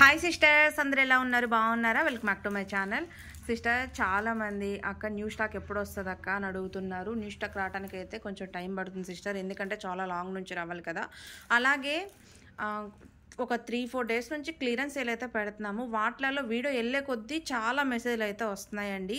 Hi sisters, అందరు ఎలా ఉన్నారు? బాగున్నారా? Welcome back to my channel. Sister, చాలామంది అక్క న్యూ స్టాక్ ఎప్పుడు వస్తుంది అక్క అని అడుగుతున్నారు. న్యూ స్టాక్ రావడానికి అయితే కొంచెం టైం పడుతుంది సిస్టర్, ఎందుకంటే చాలా లాంగ్ నుంచి రావాలి కదా. అలాగే ఒక 3-4 డేస్ నుంచి క్లియరెన్స్ సేల్ అయితే పెడుతున్నాము. వాటిలలో వీడియో వెళ్ళే కొద్దీ చాలా మెసేజ్లు అయితే వస్తున్నాయండి,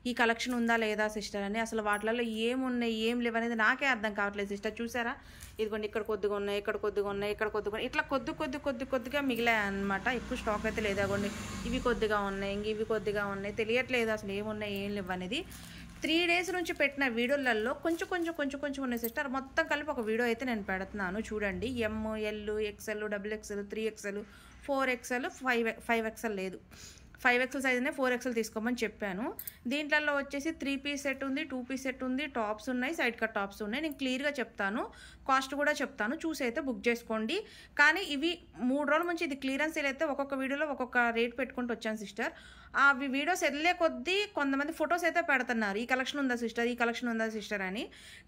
ఈ కలెక్షన్ ఉందా లేదా సిస్టర్ అని. అసలు వాటిలలో ఏమున్నాయి ఏం లేవు అనేది నాకే అర్థం కావట్లేదు సిస్టర్. చూసారా, ఇదిగోండి, ఇక్కడ కొద్దిగా ఉన్నాయి, ఇక్కడ కొద్దిగా ఉన్నాయి, ఇక్కడ కొద్దిగా ఉన్నాయి, ఇట్లా కొద్దిగా మిగిలాయి అనమాట. ఎక్కువ స్టాక్ అయితే లేదు. అగోండి, ఇవి కొద్దిగా ఉన్నాయి, ఇంక ఇవి కొద్దిగా ఉన్నాయి, తెలియట్లేదు అసలు ఏమున్నాయి ఏం లేవు అనేది. 3 డేస్ నుంచి పెట్టిన వీడియోలలో కొంచెం ఉన్నాయి సిస్టర్. మొత్తం కలిపి ఒక వీడియో అయితే నేను పెడుతున్నాను చూడండి. ML, XL, XXL, 3XL, 4XL, 5XL లేదు, 5XL సైజునే 4XL తీసుకోమని చెప్పాను. దీంట్లో వచ్చేసి 3 పీస్ సెట్ ఉంది, 2 పీస్ సెట్ ఉంది, టాప్స్ ఉన్నాయి, సైడ్ కట్ టాప్స్ ఉన్నాయి. నేను క్లియర్గా చెప్తాను, కాస్ట్ కూడా చెప్తాను, చూసి అయితే బుక్ చేసుకోండి. కానీ ఇవి 3 రోజుల నుంచి ఇది క్లియరెన్స్ సేల్ అయితే ఒక్కొక్క వీడియోలో ఒక్కొక్క రేట్ పెట్టుకుంటూ వచ్చాను సిస్టర్. అవి వీడియోస్ వెళ్ళే కొద్దీ కొంతమంది ఫొటోస్ అయితే పెడుతున్నారు, ఈ కలెక్షన్ ఉందా సిస్టర్, ఈ కలెక్షన్ ఉందా సిస్టర్ అని.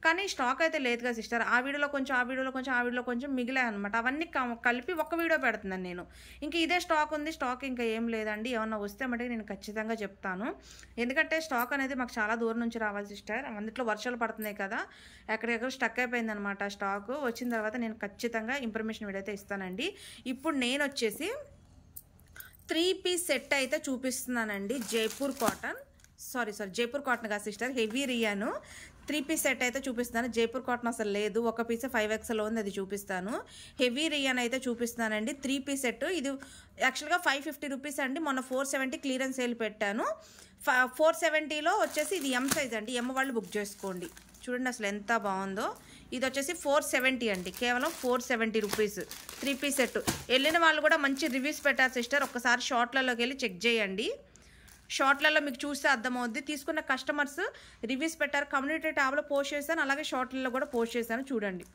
కానీ స్టాక్ అయితే లేదుగా సిస్టర్. ఆ వీడియోలో కొంచెం, ఆ వీడియోలో కొంచెం మిగిలాయి అనమాట. అవన్నీ కలిపి ఒక వీడియో పెడుతున్నాను నేను. ఇంకా ఇదే స్టాక్ ఉంది, స్టాక్ ఇంకా ఏం లేదండి. ఏమన్నా వస్తే మటుకు నేను ఖచ్చితంగా చెప్తాను, ఎందుకంటే స్టాక్ అనేది మాకు చాలా దూరం నుంచి రావాలి సిస్టర్. అందులో వర్షాలు పడుతున్నాయి కదా, ఎక్కడెక్కడ స్టక్ అయిపోయింది అనమాట. స్టాక్ వచ్చిన తర్వాత నేను ఖచ్చితంగా ఇన్ఫర్మేషన్ వీడియో అయితే ఇస్తానండి. ఇప్పుడు నేను వచ్చేసి 3 పీస్ సెట్ అయితే చూపిస్తున్నానండి. జైపూర్ కాటన్ కాదు సిస్టర్, హెవీ రియాను 3 పీస్ సెట్ అయితే చూపిస్తున్నాను. జైపూర్ కాటన్ అసలు లేదు, ఒక పీస్ 5XL ఉంది, అది చూపిస్తాను. హెవీ రియాన్ అయితే చూపిస్తున్నానండి. 3 పీస్ సెట్. ఇది యాక్చువల్గా 550 రూపీస్ అండి. మొన్న 470 క్లియరెన్స్ సేల్ పెట్టాను. 470లో వచ్చేసి ఇది M సైజ్ అండి. M వాళ్ళు బుక్ చేసుకోండి. చూడండి అసలు ఎంత బాగుందో. ఇది వచ్చేసి 470 అండి, కేవలం 470 రూపీస్ 3 పీస్ సెట్. వెళ్ళిన వాళ్ళు కూడా మంచి రివ్యూస్ పెట్టారు సిస్టర్. ఒక్కసారి షార్ట్లలోకి వెళ్ళి చెక్ చేయండి. షార్ట్లలో మీకు చూస్తే అర్థమవుద్ది. తీసుకున్న కస్టమర్స్ రివ్యూస్ పెట్టారు, కమ్యూనిటీ ట్యాబ్లో పోస్ట్ చేశాను, అలాగే షార్ట్లలో కూడా పోస్ట్ చేశాను చూడండి.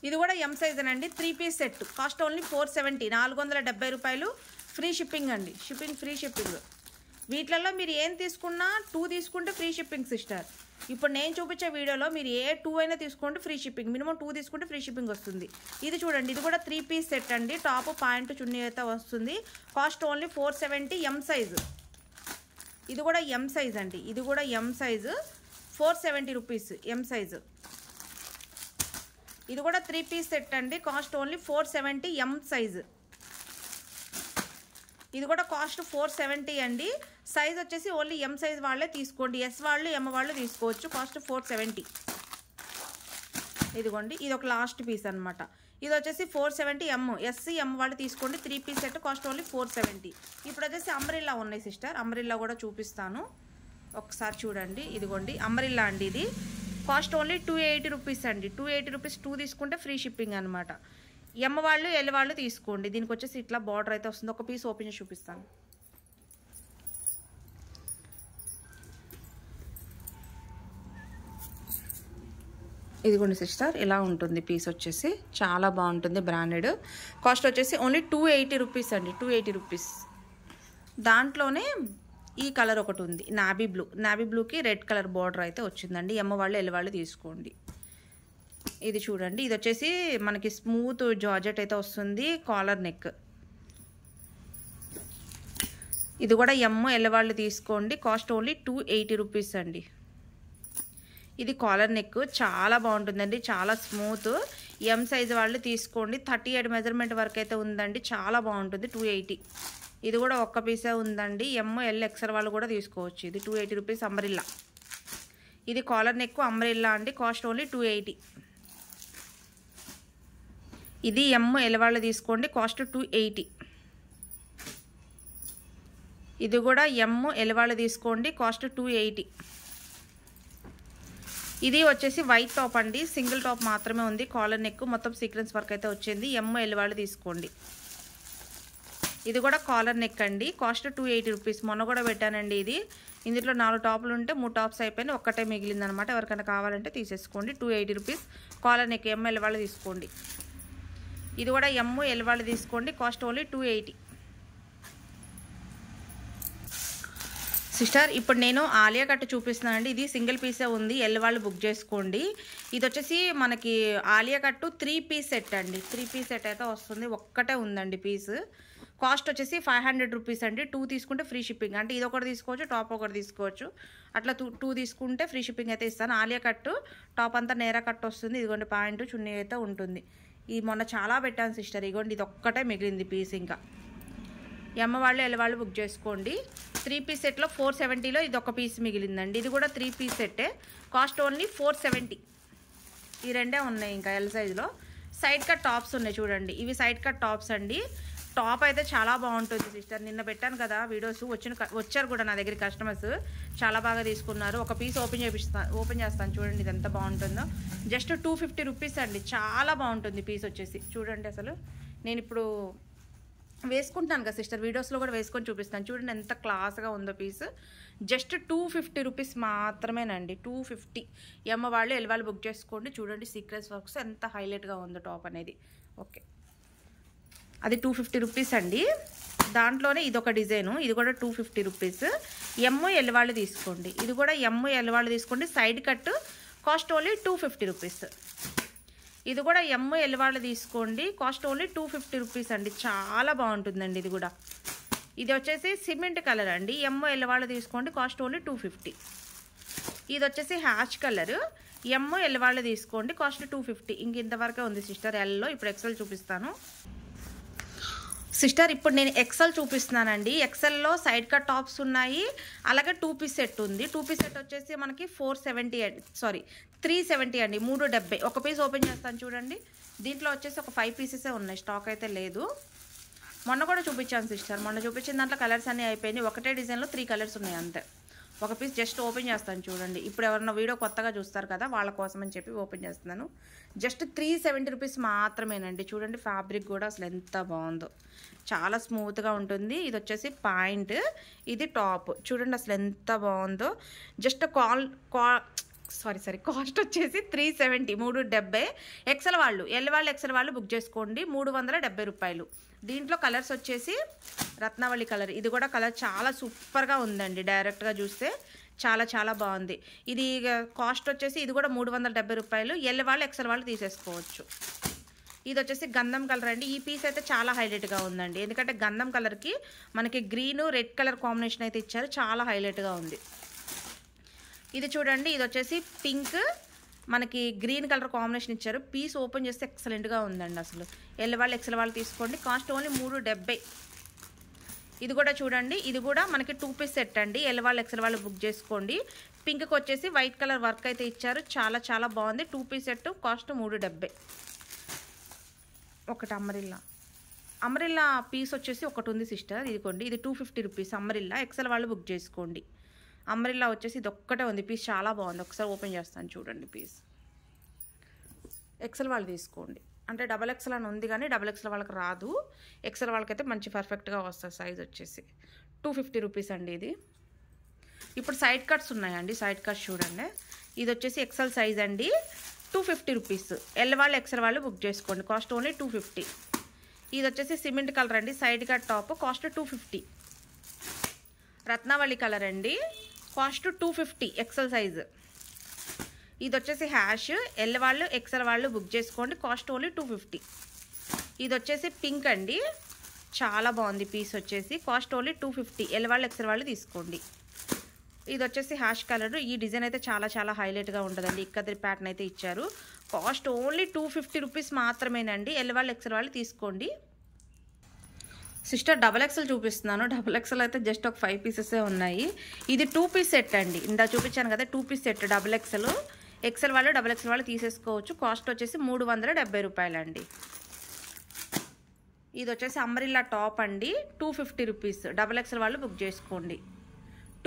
ఇది కూడా M సైజ్ అండి. 3 పీస్ సెట్, కాస్ట్ ఓన్లీ 470, 470 రూపాయలు. ఫ్రీ షిప్పింగ్ అండి, ఫ్రీ షిప్పింగ్. వీటిలలో మీరు ఏం తీసుకున్నా 2 తీసుకుంటే ఫ్రీ షిప్పింగ్ సిస్టర్. ఇప్పుడు నేను చూపించే వీడియోలో మీరు ఏ 2 అయినా తీసుకోండి, ఫ్రీ షిప్పింగ్. మినిమం 2 తీసుకుంటే ఫ్రీ షిప్పింగ్ వస్తుంది. ఇది చూడండి, ఇది కూడా 3 పీస్ సెట్ అండి. టాప్, ప్యాంటు, చున్నీ అయితే వస్తుంది. Cost only 470. M size. ఇది కూడా M సైజ్ అండి, ఇది కూడా M size, 470 rupees M size. ఇది కూడా 3 పీస్ సెట్ అండి. Cost only 470 M size. ఇది కూడా కాస్ట్ 470 అండి. సైజ్ వచ్చేసి ఓన్లీ M సైజ్ వాళ్ళే తీసుకోండి, S వాళ్ళు M వాళ్ళు తీసుకోవచ్చు. కాస్ట్ 470. ఇదిగోండి, ఇది ఒక లాస్ట్ పీస్ అనమాట. ఇది వచ్చేసి 470 M, SC M వాళ్ళు తీసుకోండి. 3 పీస్ సెట్, కాస్ట్ ఓన్లీ 470. ఇప్పుడు వచ్చేసి అంబ్రిల్లా ఉన్నాయి సిస్టర్, అంబ్రిల్లా కూడా చూపిస్తాను, ఒకసారి చూడండి. ఇదిగోండి అంబ్రిల్లా అండి. ఇది కాస్ట్ ఓన్లీ 280 రూపీస్ అండి. 280 రూపీస్ 2 తీసుకుంటే ఫ్రీ షిప్పింగ్ అనమాట. M వాళ్ళు L వాళ్ళు తీసుకోండి. దీనికి వచ్చేసి ఇట్లా బార్డర్ అయితే వస్తుంది. ఒక పీస్ ఓపెన్ చేసి చూపిస్తాను. ఇదిగోండి సిస్టర్, ఇలా ఉంటుంది పీస్ వచ్చేసి, చాలా బాగుంటుంది, బ్రాండెడ్. కాస్ట్ వచ్చేసి ఓన్లీ 280 రూపీస్ అండి, 280 రూపీస్. దాంట్లోనే ఈ కలర్ ఒకటి ఉంది, నావీ బ్లూకి రెడ్ కలర్ బార్డర్ అయితే వచ్చిందండి. M వాళ్ళు L వాళ్ళు తీసుకోండి. ఇది చూడండి, ఇది వచ్చేసి మనకి స్మూత్ జార్జెట్ అయితే వస్తుంది, కాలర్ నెక్. ఇది కూడా M L వాళ్ళు తీసుకోండి. కాస్ట్ ఓన్లీ 280 రూపీస్ అండి. ఇది కాలర్ నెక్, చాలా బాగుంటుందండి, చాలా స్మూత్. M సైజ్ వాళ్ళు తీసుకోండి. 38 మెజర్మెంట్ వరకు అయితే ఉందండి, చాలా బాగుంటుంది. 280. ఇది కూడా ఒక్క పీసే ఉందండి. M L XL వాళ్ళు కూడా తీసుకోవచ్చు. ఇది 280 రూపీస్ అంబ్రిల్లా. ఇది కాలర్ నెక్ అంబ్రిల్లా అండి. Cost only 280. ఇది M L వాళ్ళు తీసుకోండి. కాస్ట్ 280. ఇది కూడా M L వాళ్ళు తీసుకోండి. కాస్ట్ 280. ఇది వచ్చేసి వైట్ టాప్ అండి, సింగిల్ టాప్ మాత్రమే ఉంది, కాలర్ నెక్, మొత్తం సీక్వెన్స్ వర్క్ అయితే వచ్చింది. M L వాళ్ళు తీసుకోండి. ఇది కూడా కాలర్ నెక్ అండి. Cost 280 rupees. మొన్న కూడా పెట్టానండి ఇది. ఇందులో 4 టాపులు ఉంటే 3 టాప్స్ అయిపోయినాయి, ఒక్కటే మిగిలిందనమాట. ఎవరికైనా కావాలంటే తీసేసుకోండి. 280 rupees collar neck. M L వాళ్ళు తీసుకోండి. ఇది కూడా M L వాళ్ళు తీసుకోండి. Cost only 280. సిస్టర్, ఇప్పుడు నేను ఆలియా కట్ చూపిస్తున్నానండి. ఇది సింగిల్ పీసే ఉంది, L వాళ్ళు బుక్ చేసుకోండి. ఇది వచ్చేసి మనకి ఆలియా కట్ 3 పీస్ సెట్ అండి. 3 పీస్ సెట్ అయితే వస్తుంది, ఒక్కటే ఉందండి పీస్. కాస్ట్ వచ్చేసి 500 రూపీస్ అండి. 2 తీసుకుంటే ఫ్రీ షిప్పింగ్. అంటే ఇది ఒకటి తీసుకోవచ్చు, టాప్ ఒకటి తీసుకోవచ్చు. అట్లా 2 తీసుకుంటే ఫ్రీ షిప్పింగ్ అయితే ఇస్తాను. ఆలియా కట్టు టాప్ అంతా నేరా కట్ వస్తుంది. ఇదిగోండి పాయింట్ చున్నీ అయితే ఉంటుంది. ఈ మొన్న చాలా పెట్టాను సిస్టర్. ఇదిగోండి ఇది ఒక్కటే మిగిలింది పీస్. ఇంకా ఎమ్మ వాళ్ళు ఎల్ వాళ్ళు బుక్ చేసుకోండి. 3 పీస్ సెట్లో 470లో ఇది ఒక పీస్ మిగిలిందండి. ఇది కూడా 3 పీస్ సెట్టే, కాస్ట్ ఓన్లీ 470. ఈ రెండే ఉన్నాయి ఇంకా ఎల్ సైజులో. సైడ్ కట్ టాప్స్ ఉన్నాయి చూడండి. ఇవి సైడ్ కట్ టాప్స్ అండి. టాప్ అయితే చాలా బాగుంటుంది సిస్టర్. నిన్న పెట్టాను కదా వీడియోస్, వచ్చారు కూడా నా దగ్గర కస్టమర్స్, చాలా బాగా తీసుకున్నారు. ఒక పీస్ ఓపెన్ చేస్తాను చూడండి ఇది ఎంత బాగుంటుందో. జస్ట్ 250 రూపీస్ అండి. చాలా బాగుంటుంది పీస్ వచ్చేసి. చూడండి అసలు నేను ఇప్పుడు వేసుకుంటున్నాను కదా సిస్టర్, వీడియోస్లో కూడా వేసుకొని చూపిస్తాను. చూడండి ఎంత క్లాస్గా ఉందో పీస్. జస్ట్ 250 రూపీస్ మాత్రమేనండి. 250. ఎమ్మ వాళ్ళు ఎల్ వాళ్ళు బుక్ చేసుకోండి. చూడండి సీక్రెట్స్ వర్క్స్ ఎంత హైలైట్గా ఉందో టాప్ అనేది. ఓకే, అది 250 రూపీస్ అండి. దాంట్లోనే ఇదొక డిజైను, ఇది కూడా 250 రూపీస్. ఎమ్ ఎల్ వాళ్ళు తీసుకోండి. ఇది కూడా ఎమ్ ఎల్ వాళ్ళు తీసుకోండి. Side cut cost only 250 rupees. ఇది కూడా ఎమ్ ఎల్ వాళ్ళు తీసుకోండి. కాస్ట్ ఓన్లీ 250 రూపీస్ అండి. చాలా బాగుంటుందండి ఇది కూడా. ఇది వచ్చేసి సిమెంట్ కలర్ అండి. ఎమ్ ఎల్ వాళ్ళు తీసుకోండి. Cost only 250. ఇది వచ్చేసి హ్యాష్ కలర్. ఎమ్ ఎల్ వాళ్ళు తీసుకోండి. కాస్ట్ 250. ఇంక ఇంతవరకే ఉంది సిస్టర్ ఎల్లో. ఇప్పుడు ఎక్సెల్ చూపిస్తాను సిస్టర్. ఇప్పుడు నేను ఎక్సెల్ చూపిస్తున్నానండి. ఎక్సెల్లో సైడ్ కట్ టాప్స్ ఉన్నాయి, అలాగే 2 పీస్ సెట్ ఉంది. 2 పీస్ సెట్ వచ్చేసి మనకి 470 అండి, సారీ 370 అండి. 370. ఒక పీస్ ఓపెన్ చేస్తాను చూడండి. దీంట్లో వచ్చేసి ఒక 5 పీసెసే ఉన్నాయి, స్టాక్ అయితే లేదు. మొన్న కూడా చూపించాను సిస్టర్. మొన్న చూపించిన దాంట్లో కలర్స్ అన్నీ అయిపోయినాయి. ఒకటే డిజైన్లో 3 కలర్స్ ఉన్నాయి అంతే. ఒక పీస్ జస్ట్ ఓపెన్ చేస్తాను చూడండి. ఇప్పుడు ఎవరైనా వీడియో కొత్తగా చూస్తారు కదా వాళ్ళ కోసం అని చెప్పి ఓపెన్ చేస్తున్నాను. జస్ట్ 370 రూపీస్ మాత్రమేనండి. చూడండి ఫ్యాబ్రిక్ కూడా అసలు ఎంత బాగుందో, చాలా స్మూత్గా ఉంటుంది. ఇది వచ్చేసి పాయింట్, ఇది టాప్. చూడండి అసలు ఎంత బాగుందో. జస్ట్ కాస్ట్ వచ్చేసి 370, 370. ఎక్సెల్ వాళ్ళు ఎల్ వాళ్ళు ఎక్సెల్ వాళ్ళు బుక్ చేసుకోండి. 370 రూపాయలు. దీంట్లో కలర్స్ వచ్చేసి రత్నావళి కలర్. ఇది కూడా కలర్ చాలా సూపర్గా ఉందండి. డైరెక్ట్గా చూస్తే చాలా చాలా బాగుంది. ఇది కాస్ట్ వచ్చేసి ఇది కూడా 370 రూపాయలు. ఎల్ వాళ్ళు ఎక్సెల్ వాళ్ళు తీసేసుకోవచ్చు. ఇది వచ్చేసి గంధం కలర్ అండి. ఈ పీస్ అయితే చాలా హైలైట్గా ఉందండి. ఎందుకంటే గంధం కలర్కి మనకి గ్రీన్ రెడ్ కలర్ కాంబినేషన్ అయితే ఇచ్చారు, చాలా హైలైట్గా ఉంది. ఇది చూడండి, ఇది వచ్చేసి పింక్ మనకి గ్రీన్ కలర్ కాంబినేషన్ ఇచ్చారు. పీస్ ఓపెన్ చేస్తే ఎక్సలెంట్గా ఉందండి అసలు. ఎల్ వాళ్ళు ఎక్సెల్ వాళ్ళు తీసుకోండి. Cost only 370. ఇది కూడా చూడండి, ఇది కూడా మనకి 2 పీస్ సెట్ అండి. ఎల్ వాళ్ళు ఎక్సెల్ వాళ్ళు బుక్ చేసుకోండి. పింక్కి వచ్చేసి వైట్ కలర్ వర్క్ అయితే ఇచ్చారు, చాలా చాలా బాగుంది. 2 పీస్ సెట్ కాస్ట్ 370. ఒకటి అమరిల్లా పీస్ వచ్చేసి ఒకటి ఉంది సిస్టర్. ఇదిగోండి, ఇది 250 రూపీస్ అమరిల్లా. ఎక్సెల్ వాళ్ళు బుక్ చేసుకోండి. అమరిల్లా వచ్చేసి ఇది ఒక్కటే ఉంది పీస్, చాలా బాగుంది. ఒకసారి ఓపెన్ చేస్తాను చూడండి పీస్. ఎక్సెల్ వాళ్ళు తీసుకోండి. అంటే డబల్ ఎక్సెల్ అని ఉంది కానీ డబల్ ఎక్సెల్ వాళ్ళకి రాదు. ఎక్సెల్ వాళ్ళకైతే మంచి పర్ఫెక్ట్గా వస్తుంది. సైజ్ వచ్చేసి 250 రూపీస్ అండి ఇది. ఇప్పుడు సైడ్ కట్స్ ఉన్నాయండి. సైడ్ కట్స్ చూడండి. ఇది వచ్చేసి ఎక్సెల్ సైజ్ అండి, 250 రూపీస్. ఎల్ వాళ్ళు ఎక్సెల్ వాళ్ళు బుక్ చేసుకోండి. Cost only 250. ఇది వచ్చేసి సిమెంట్ కలర్ అండి. Side cut top cost 250. Ratnavali colour అండి, కాస్ట్ 250 ఎక్సెల్ సైజ్. ఇది వచ్చేసి హ్యాష్. ఎల్ వాళ్ళు ఎక్సెల్ వాళ్ళు బుక్ చేసుకోండి. Cost only 250. ఇది వచ్చేసి పింక్ అండి, చాలా బాగుంది పీస్ వచ్చేసి. Cost only 250. ఎల్ వాళ్ళు ఎక్సెల్ వాళ్ళు తీసుకోండి. ఇది వచ్చేసి హ్యాష్ కలర్. ఈ డిజైన్ అయితే చాలా చాలా హైలైట్గా ఉంటుందండి. ఇక్కడి ప్యాటర్న్ అయితే ఇచ్చారు. కాస్ట్ ఓన్లీ 250 రూపీస్ మాత్రమేనండి. ఎల్ వాళ్ళు ఎక్సెల్ వాళ్ళు తీసుకోండి. సిస్టర్ డబల్ ఎక్సెల్ చూపిస్తున్నాను. డబల్ ఎక్సెల్ అయితే జస్ట్ ఒక 5 పీసెసే ఉన్నాయి. ఇది 2 పీస్ సెట్ అండి. ఇందా చూపించాను కదా 2 piece set double XL. XL వాళ్ళు డబల్ ఎక్సెల్ వాళ్ళు తీసేసుకోవచ్చు. కాస్ట్ వచ్చేసి 370 రూపాయలండి. ఇది వచ్చేసి అంబ్రెల్లా టాప్ అండి, 250 రూపీస్. డబల్ ఎక్సెల్ వాళ్ళు బుక్ చేసుకోండి.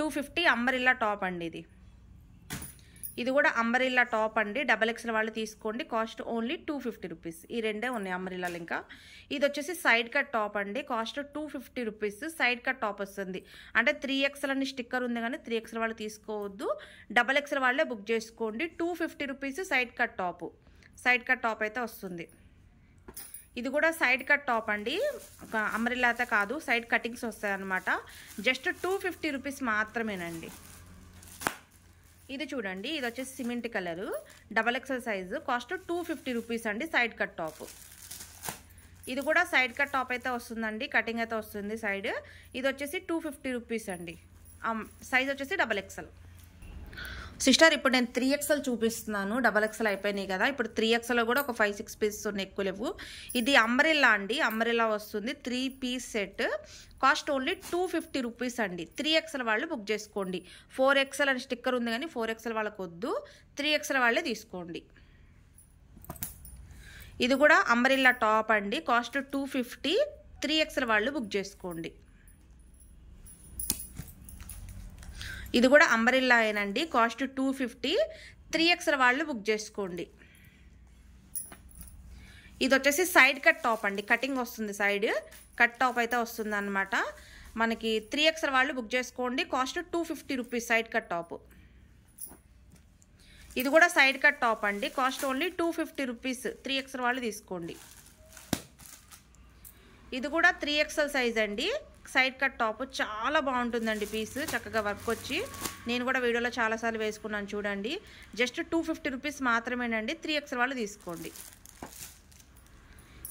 250 అంబ్రెల్లా టాప్ అండి ఇది. ఇది కూడా అంబ్రెల్లా టాప్ అండి, డబల్ ఎక్సెల్ వాళ్ళు తీసుకోండి. Cost only 250 rupees. ఈ రెండే ఉన్నాయి అంబ్రెల్లాలు. ఇంకా ఇది వచ్చేసి సైడ్ కట్ టాప్ అండి, cost 250 rupees. Side cut top వస్తుంది. అంటే 3XL అని స్టిక్కర్ ఉంది కానీ 3XL వాళ్ళు తీసుకోవద్దు, డబల్ ఎక్సెల్ వాళ్ళే బుక్ చేసుకోండి. 250 rupees side cut top. Side cut top అయితే వస్తుంది. ఇది కూడా సైడ్ కట్ టాప్ అండి, అంబ్రెల్లా అయితే కాదు, సైడ్ కటింగ్స్ వస్తాయి అన్నమాట. జస్ట్ 250 రూపీస్ మాత్రమేనండి. ఇది చూడండి, ఇది వచ్చేసి cement colour, double XL size, cost 250 rupees అండి. Side cut top. ఇది కూడా సైడ్ కట్ టాప్ అయితే వస్తుందండి, కటింగ్ అయితే వస్తుంది సైడ్. ఇది వచ్చేసి 250 రూపీస్ అండి. సైజ్ వచ్చేసి XXL. సిస్టర్ ఇప్పుడు నేను 3XL చూపిస్తున్నాను. XXL అయిపోయినాయి కదా, ఇప్పుడు 3XL కూడా ఒక 5-6 పీసెస్ ఉన్నాయి, ఎక్కువ లేవు. ఇది అంబ్రెల్లా అండి, అంబ్రెల్లా వస్తుంది 3 piece set. Cost only 250 rupees అండి. 3XL వాళ్ళు బుక్ చేసుకోండి. 4XL అని స్టిక్కర్ ఉంది కానీ 4XL వాళ్ళకి వద్దు, 3XL వాళ్ళే తీసుకోండి. ఇది కూడా అంబ్రెల్లా టాప్ అండి, కాస్ట్ 250. 3XL వాళ్ళు బుక్ చేసుకోండి. ఇది కూడా అంబ్రెల్లా ఏనండి, కాస్ట్ 250. 3XL వాళ్ళు బుక్ చేసుకోండి. ఇది వచ్చేసి సైడ్ కట్ టాప్ అండి, కటింగ్ వస్తుంది, సైడ్ కట్ టాప్ అయితే వస్తుంది అనమాట మనకి. 3XL వాళ్ళు బుక్ చేసుకోండి. Cost 250 rupees side cut top. ఇది కూడా సైడ్ కట్ టాప్ అండి, కాస్ట్ ఓన్లీ 250 రూపీస్. 3XL వాళ్ళు తీసుకోండి. ఇది కూడా 3XL సైజ్ అండి, సైడ్ కట్ టాప్. చాలా బాగుంటుందండి పీస్, చక్కగా వర్క్ వచ్చి. నేను కూడా వీడియోలో చాలాసార్లు వేసుకున్నాను చూడండి. జస్ట్ 250 రూపీస్ మాత్రమేనండి. 3XL వాళ్ళు తీసుకోండి.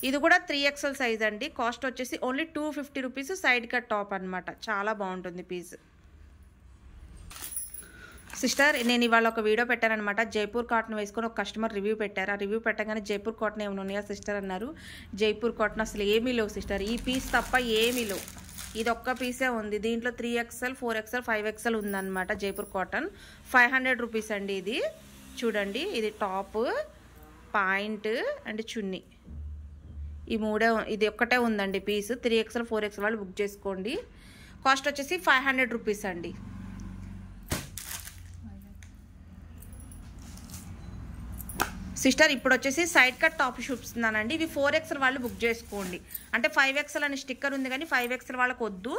ఇది కూడా 3XL సైజ్ అండి, కాస్ట్ వచ్చేసి only 250 rupees. Side cut top అనమాట, చాలా బాగుంటుంది పీస్. సిస్టర్ నేను ఇవాళ ఒక వీడియో పెట్టానమాట, జైపూర్ కాటన్ వేసుకొని ఒక కస్టమర్ రివ్యూ పెట్టారు. ఆ రివ్యూ పెట్టగానే జైపూర్ కాటన్ ఏమైనా ఉన్నాయా సిస్టర్ అన్నారు. జైపూర్ కాటన్ అసలు ఏమీ లేవు సిస్టర్, ఈ పీస్ తప్ప ఏమీ లేవు. ఇది ఒక్క పీసే ఉంది. దీంట్లో 3XL, 4XL, 5XL ఉందన్నమాట. జైపూర్ కాటన్ 500 రూపీస్ అండి. ఇది చూడండి, ఇది టాప్, పాయింట్ అండ్ చున్నీ, ఈ మూడే, ఇది ఒక్కటే ఉందండి పీస్. 3XL, 4XL వాళ్ళు బుక్ చేసుకోండి. కాస్ట్ వచ్చేసి 500 రూపీస్ అండి. సిస్టర్ ఇప్పుడు వచ్చేసి సైడ్ కట్ టాప్ చూపిస్తున్నానండి. ఇవి 4XL వాళ్ళు బుక్ చేసుకోండి. అంటే 5XL అని స్టిక్కర్ ఉంది కానీ 5XL వాళ్ళకి వద్దు,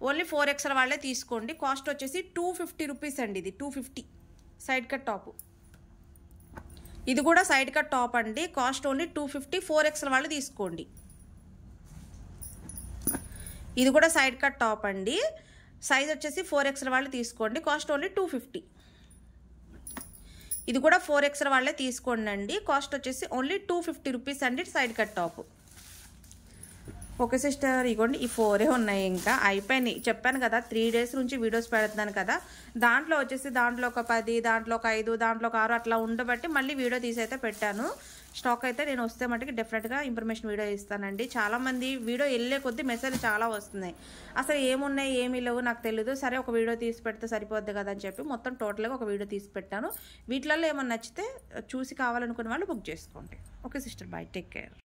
ఓన్లీ 4XL వాళ్ళే తీసుకోండి. కాస్ట్ వచ్చేసి 250 రూపీస్ అండి. ఇది 250 సైడ్ కట్ టాప్. ఇది కూడా సైడ్ కట్ టాప్ అండి, కాస్ట్ ఓన్లీ 250. 4XL వాళ్ళు తీసుకోండి. ఇది కూడా సైడ్ కట్ టాప్ అండి, సైజ్ వచ్చేసి 4XL వాళ్ళు తీసుకోండి. Cost only 250. ఇది కూడా 4XL వాళ్ళే తీసుకోండి అండి. కాస్ట్ వచ్చేసి ఓన్లీ 250 రూపీస్ అండి, side cut top. Okay sister, ఇగోండి ఈ 4 ఉన్నాయి, ఇంకా అయిపోయినాయి. చెప్పాను కదా 3 డేస్ నుంచి వీడియోస్ పెడుతున్నాను కదా, దాంట్లో వచ్చేసి దాంట్లో ఒక 10, దాంట్లో ఒక 5, దాంట్లో ఒక 6 అట్లా ఉండబట్టి మళ్ళీ వీడియో తీసి అయితే పెట్టాను. స్టాక్ అయితే నేను వస్తే మటుకు డెఫినెట్గా ఇన్ఫర్మేషన్ వీడియో ఇస్తానండి. చాలామంది వీడియో వెళ్ళే కొద్దీ మెసేజ్ చాలా వస్తున్నాయి, అసలు ఏమున్నాయి ఏమీ లేవు నాకు తెలియదు. సరే ఒక వీడియో తీసి పెడితే సరిపోద్ది కదా అని చెప్పి మొత్తం టోటల్గా ఒక వీడియో తీసి పెట్టాను. వీటిలలో ఏమన్నా నచ్చితే చూసి కావాలనుకునే వాళ్ళు బుక్ చేసుకోండి. Okay sister, bye, take care.